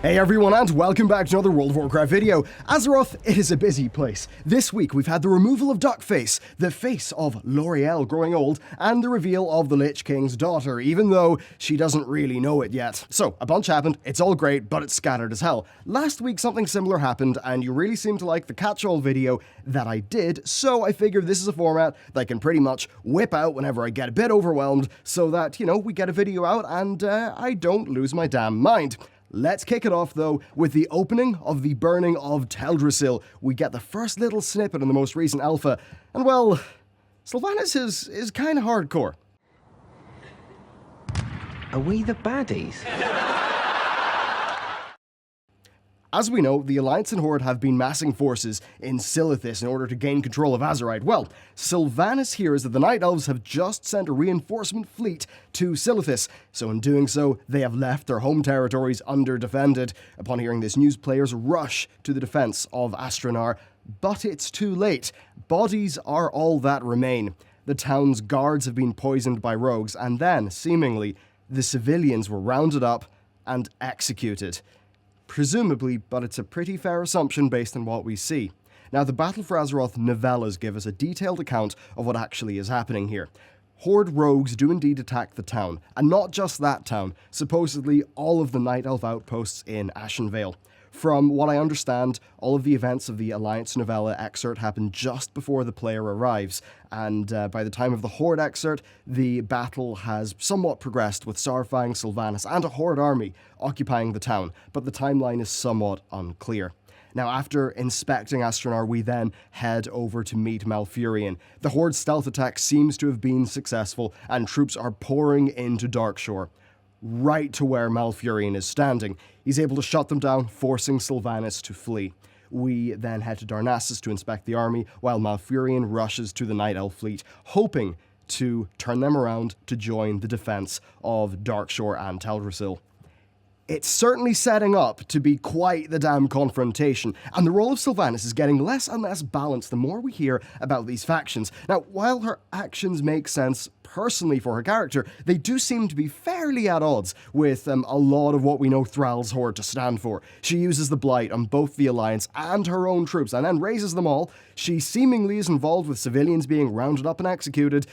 Hey everyone, and welcome back to another World of Warcraft video. Azeroth, it is a busy place. This week we've had the removal of Duckface, the face of L'Oreal growing old, and the reveal of the Lich King's daughter, even though she doesn't really know it yet. So, a bunch happened, it's all great, but it's scattered as hell. Last week something similar happened, and you really seemed to like the catch-all video that I did, so I figured this is a format that I can pretty much whip out whenever I get a bit overwhelmed, so that, you know, we get a video out and I don't lose my damn mind. Let's kick it off, though, with the opening of the burning of Teldrassil. We get the first little snippet in the most recent alpha, and well, Slyvanas is kind of hardcore. Are we the baddies? As we know, the Alliance and Horde have been massing forces in Silithis in order to gain control of Azeroth. Well, Sylvanas hears that the Night Elves have just sent a reinforcement fleet to Silithis, so in doing so, they have left their home territories under-defended. Upon hearing this news, players rush to the defense of Astranar, but it's too late. Bodies are all that remain. The town's guards have been poisoned by rogues, and then, seemingly, the civilians were rounded up and executed. Presumably, but it's a pretty fair assumption based on what we see. Now, the Battle for Azeroth novellas give us a detailed account of what actually is happening here. Horde rogues do indeed attack the town, and not just that town, supposedly all of the Night Elf outposts in Ashenvale. From what I understand, all of the events of the Alliance novella excerpt happen just before the player arrives, and by the time of the Horde excerpt, the battle has somewhat progressed with Saurfang, Sylvanas, and a Horde army occupying the town, but the timeline is somewhat unclear. Now, after inspecting Astranar, we then head over to meet Malfurion. The Horde stealth attack seems to have been successful, and troops are pouring into Darkshore, right to where Malfurion is standing. He's able to shut them down, forcing Sylvanas to flee. We then head to Darnassus to inspect the army, while Malfurion rushes to the Night Elf fleet, hoping to turn them around to join the defense of Darkshore and Teldrassil. It's certainly setting up to be quite the damn confrontation, and the role of Sylvanas is getting less and less balanced the more we hear about these factions. Now, while her actions make sense personally for her character, they do seem to be fairly at odds with a lot of what we know Thrall's Horde to stand for. She uses the Blight on both the Alliance and her own troops, and then raises them all. She seemingly is involved with civilians being rounded up and executed.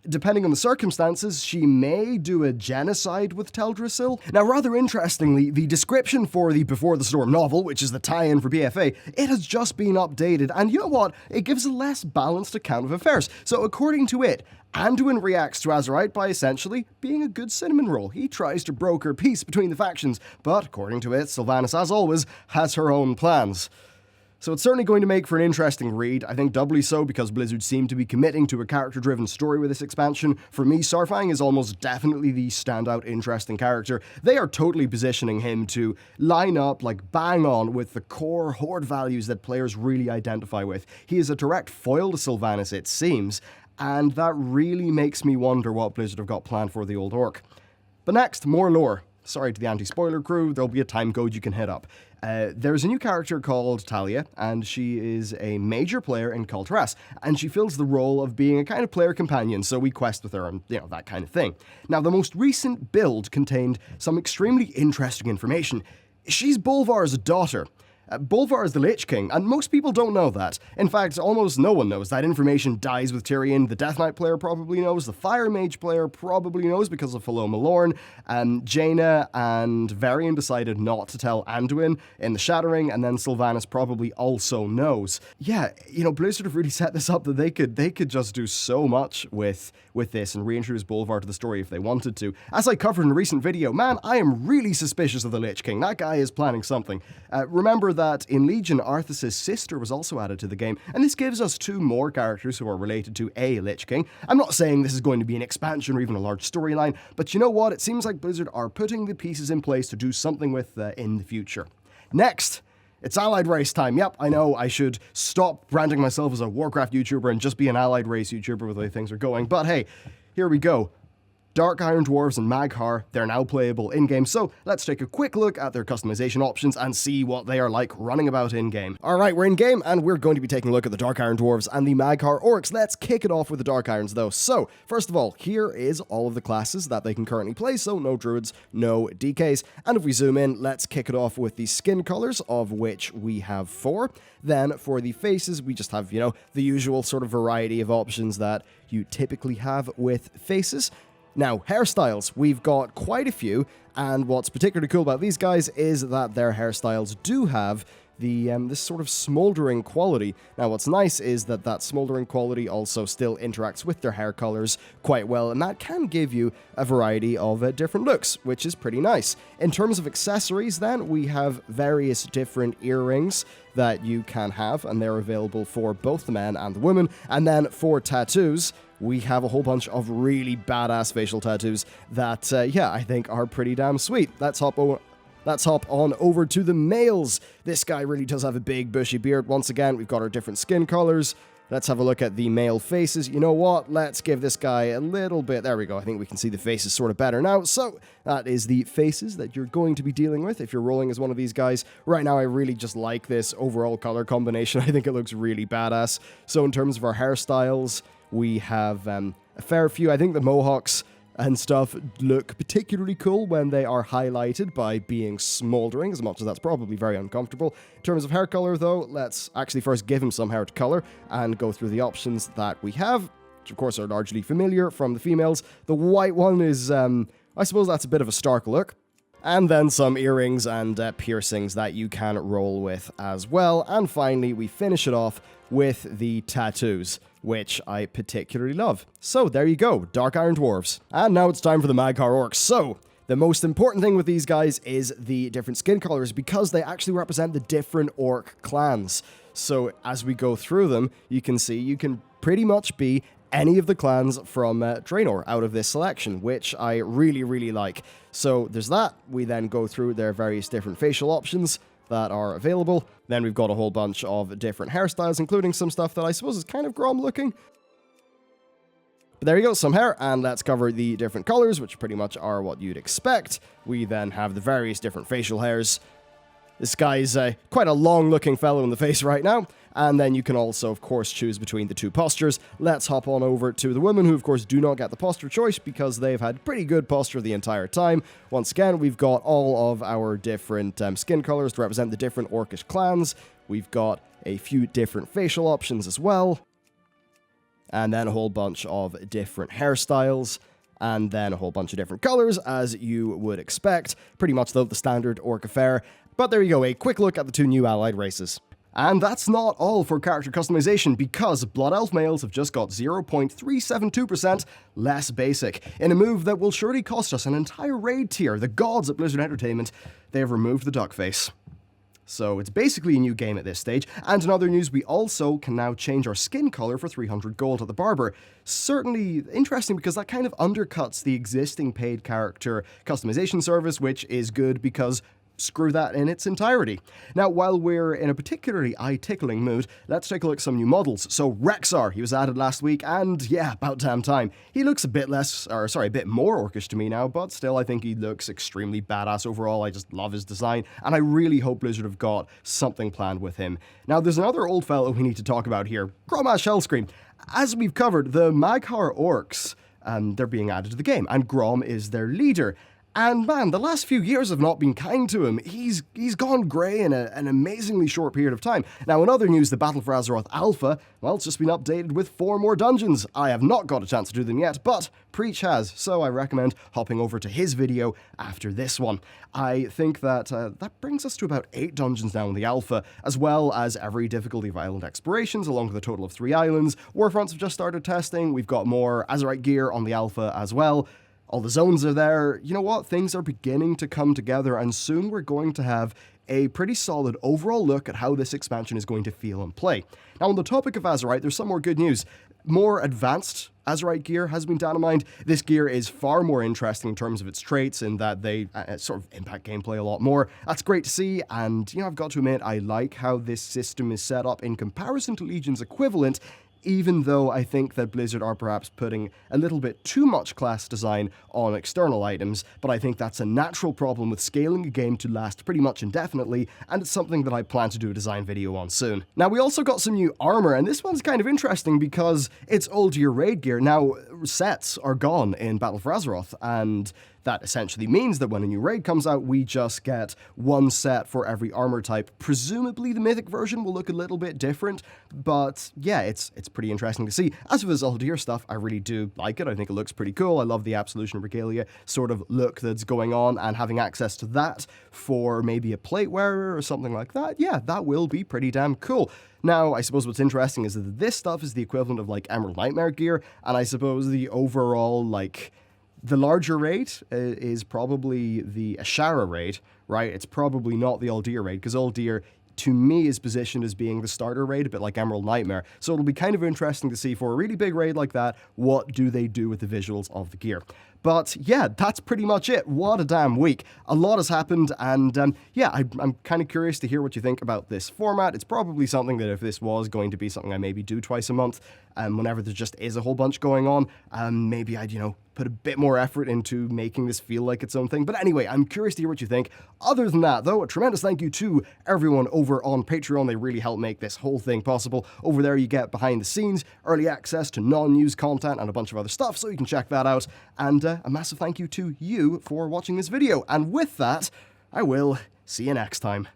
Depending on the circumstances, she may do a genocide with Teldrassil. Now, rather interestingly, the description for the Before the Storm novel, which is the tie-in for BFA, it has just been updated, and you know what? It gives a less balanced account of affairs. So according to it, Anduin reacts to Azeroth by essentially being a good cinnamon roll. He tries to broker peace between the factions, but according to it, Sylvanas, as always, has her own plans. So it's certainly going to make for an interesting read, I think doubly so because Blizzard seem to be committing to a character-driven story with this expansion. For me, Saurfang is almost definitely the standout interesting character. They are totally positioning him to line up, like bang on, with the core Horde values that players really identify with. He is a direct foil to Sylvanas, it seems, and that really makes me wonder what Blizzard have got planned for the old orc. But next, more lore. Sorry to the anti-spoiler crew, there'll be a time code you can hit up. There's a new character called Talia, and she is a major player in Teldrassil, and she fills the role of being a kind of player companion, so we quest with her and, you know, that kind of thing. Now, the most recent build contained some extremely interesting information. She's Bolvar's daughter. Bolvar is the Lich King, and most people don't know that. In fact, almost no one knows. That information dies with Tyrion. The Death Knight player probably knows. The Fire Mage player probably knows because of Philo Malorn. Jaina and Varian decided not to tell Anduin in the Shattering, and then Sylvanas probably also knows. Yeah, you know, Blizzard have really set this up that they could just do so much with this and reintroduce Bolvar to the story if they wanted to. As I covered in a recent video, man, I am really suspicious of the Lich King. That guy is planning something. Remember that in Legion, Arthas' sister was also added to the game, and this gives us two more characters who are related to a Lich King. I'm not saying this is going to be an expansion or even a large storyline, but you know what? It seems like Blizzard are putting the pieces in place to do something with in the future. Next, it's Allied Race time. Yep, I know I should stop branding myself as a Warcraft YouTuber and just be an Allied Race YouTuber with the way things are going, but hey, here we go. Dark Iron Dwarves and Mag'har, they're now playable in-game, so let's take a quick look at their customization options and see what they are like running about in-game. Alright, we're in-game, and we're going to be taking a look at the Dark Iron Dwarves and the Mag'har Orcs. Let's kick it off with the Dark Irons, though. So, first of all, here is all of the classes that they can currently play, so no Druids, no DKs, and if we zoom in, let's kick it off with the skin colors, of which we have 4. Then, for the faces, we just have, the usual sort of variety of options that you typically have with faces. Now, hairstyles, we've got quite a few, and what's particularly cool about these guys is that their hairstyles do have this sort of smoldering quality. Now, what's nice is that that smoldering quality also still interacts with their hair colors quite well, and that can give you a variety of different looks, which is pretty nice. In terms of accessories, then, we have various different earrings that you can have, and they're available for both the men and the women. And then for tattoos, we have a whole bunch of really badass facial tattoos that, I think are pretty damn sweet. Let's hop on over to the males. This guy really does have a big bushy beard. Once again, we've got our different skin colors. Let's have a look at the male faces. You know what? Let's give this guy a little bit. There we go. I think we can see the faces sort of better now. So that is the faces that you're going to be dealing with if you're rolling as one of these guys. Right now, I really just like this overall color combination. I think it looks really badass. So in terms of our hairstyles, we have a fair few. I think the mohawks and stuff look particularly cool when they are highlighted by being smoldering, as much as that's probably very uncomfortable. In terms of hair color, though, let's actually first give him some hair to color and go through the options that we have, which of course are largely familiar from the females. The white one is, I suppose that's a bit of a stark look. And then some earrings and piercings that you can roll with as well. And finally, we finish it off with the tattoos, which I particularly love. So there you go, Dark Iron Dwarves. And now it's time for the Mag'har Orcs. So, the most important thing with these guys is the different skin colors, because they actually represent the different orc clans. So as we go through them, you can see you can pretty much be any of the clans from Draenor out of this selection, which I really, really like. So there's that. We then go through their various different facial options that are available. Then we've got a whole bunch of different hairstyles, including some stuff that I suppose is kind of Grom looking. But there you go, some hair, and let's cover the different colors, which pretty much are what you'd expect. We then have the various different facial hairs. This guy's quite a long-looking fellow in the face right now. And then you can also, of course, choose between the two postures. Let's hop on over to the women, who, of course, do not get the posture choice because they've had pretty good posture the entire time. Once again, we've got all of our different skin colors to represent the different orcish clans. We've got a few different facial options as well. And then a whole bunch of different hairstyles. And then a whole bunch of different colors, as you would expect. Pretty much, though, the standard orc affair. But there you go, a quick look at the two new allied races. And that's not all for character customization, because Blood Elf males have just got 0.372% less basic. In a move that will surely cost us an entire raid tier, the gods at Blizzard Entertainment, they have removed the duck face. So it's basically a new game at this stage. And in other news, we also can now change our skin color for 300 gold at the barber. Certainly interesting, because that kind of undercuts the existing paid character customization service, which is good because screw that in its entirety. Now, while we're in a particularly eye-tickling mood, let's take a look at some new models. So Rexar, he was added last week, and yeah, about damn time. He looks a bit more orcish to me now, but still I think he looks extremely badass overall. I just love his design, and I really hope Blizzard have got something planned with him. Now, there's another old fellow we need to talk about here, Gromash Hellscream. As we've covered, the Mag'har Orcs, they're being added to the game, and Grom is their leader. And man, the last few years have not been kind to him. He's gone grey in an amazingly short period of time. Now, in other news, the Battle for Azeroth Alpha, well, it's just been updated with 4 more dungeons. I have not got a chance to do them yet, but Preach has, so I recommend hopping over to his video after this one. I think that that brings us to about 8 dungeons now in the Alpha, as well as every difficulty of island explorations, along with a total of 3 islands. Warfronts have just started testing. We've got more Azerite gear on the Alpha as well. All the zones are there. You know what? Things are beginning to come together, and soon we're going to have a pretty solid overall look at how this expansion is going to feel and play. Now, on the topic of Azerite, there's some more good news. More advanced Azerite gear has been dynamite. This gear is far more interesting in terms of its traits, in that they sort of impact gameplay a lot more. That's great to see, and I've got to admit, I like how this system is set up in comparison to Legion's equivalent. even though I think that Blizzard are perhaps putting a little bit too much class design on external items, but I think that's a natural problem with scaling a game to last pretty much indefinitely, and it's something that I plan to do a design video on soon. Now, we also got some new armor, and this one's kind of interesting because it's old year raid gear. Now, sets are gone in Battle for Azeroth, and that essentially means that when a new raid comes out, we just get one set for every armor type. Presumably the mythic version will look a little bit different, but yeah, it's pretty interesting to see. As for this old year stuff, I really do like it. I think it looks pretty cool. I love the Absolution Regalia sort of look that's going on, and having access to that for maybe a plate wearer or something like that, yeah, that will be pretty damn cool. Now, I suppose what's interesting is that this stuff is the equivalent of, like, Emerald Nightmare gear, and I suppose the overall, like, the larger raid is probably the Ashara raid, right? It's probably not the Uldir raid, because Uldir, to me, is positioned as being the starter raid, a bit like Emerald Nightmare. So it'll be kind of interesting to see, for a really big raid like that, what do they do with the visuals of the gear. But yeah, that's pretty much it. What a damn week. A lot has happened, and yeah, I'm kind of curious to hear what you think about this format. It's probably something that if this was going to be something I maybe do twice a month, whenever there just is a whole bunch going on, maybe I'd, put a bit more effort into making this feel like its own thing. But anyway, I'm curious to hear what you think. Other than that, though, a tremendous thank you to everyone over on Patreon. They really help make this whole thing possible. Over there, you get behind the scenes, early access to non-news content, and a bunch of other stuff, so you can check that out. And a massive thank you to you for watching this video. And with that, I will see you next time.